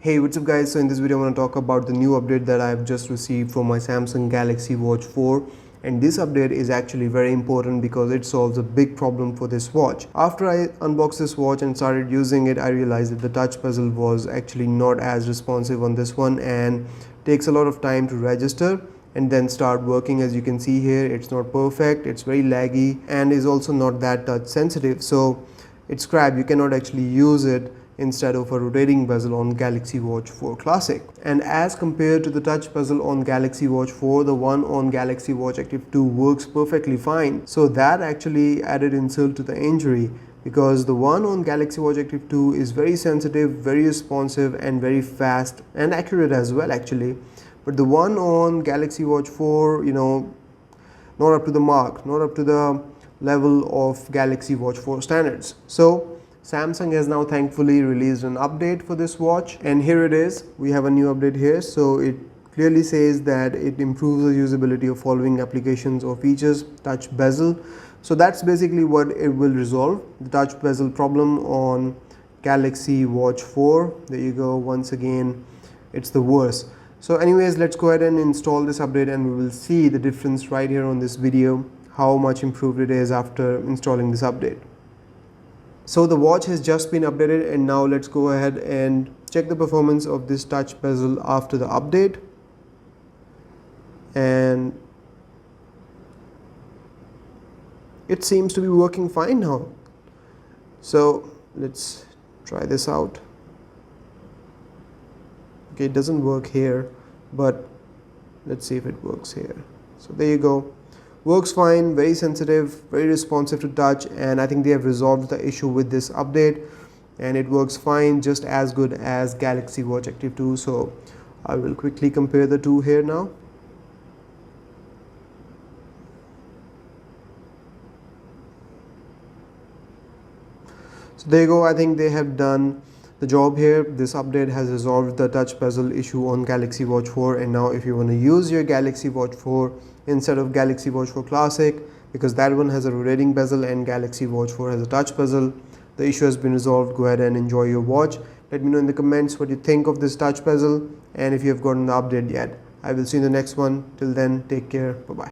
Hey, what's up guys? So in this video I want to talk about the new update that I've just received from my Samsung Galaxy Watch 4, and this update is actually very important because it solves a big problem for this watch. After I unboxed this watch and started using it, I realized that the touch bezel was actually not as responsive on this one and takes a lot of time to register and then start working. As you can see here, it's not perfect, it's very laggy and is also not that touch sensitive, so it's crap. You cannot actually use it instead of a rotating bezel on Galaxy Watch 4 Classic. And as compared to the touch bezel on Galaxy Watch 4, the one on Galaxy Watch Active 2 works perfectly fine. So that actually added insult to the injury, because the one on Galaxy Watch Active 2 is very sensitive, very responsive and very fast and accurate as well actually. But the one on Galaxy Watch 4, not up to the mark, not up to the level of Galaxy Watch 4 standards. So Samsung has now thankfully released an update for this watch, and here it is. We have a new update here. So it clearly says that it improves the usability of following applications or features: touch bezel. So that's basically what it will resolve, the touch bezel problem on Galaxy Watch 4. There you go. Once again, it's the worst. So anyways, let's go ahead and install this update and we will see the difference right here on this video, how much improved it is after installing this update. So the watch has just been updated, and now let's go ahead and check the performance of this touch bezel after the update. And it seems to be working fine now. So let's try this out. Okay, it doesn't work here, but let's see if it works here. So there you go. Works fine, very sensitive, very responsive to touch, and I think they have resolved the issue with this update, and it works fine, just as good as Galaxy Watch Active 2. So I will quickly compare the two here now. So there you go. I think they have done the job here. This update has resolved the touch bezel issue on Galaxy Watch 4, and now if you want to use your Galaxy Watch 4 instead of Galaxy Watch 4 Classic, because that one has a rotating bezel and Galaxy Watch 4 has a touch bezel, the issue has been resolved. Go ahead and enjoy your watch. Let me know in the comments what you think of this touch bezel and if you have gotten the update yet. I will see you in the next one. Till then, take care. Bye bye.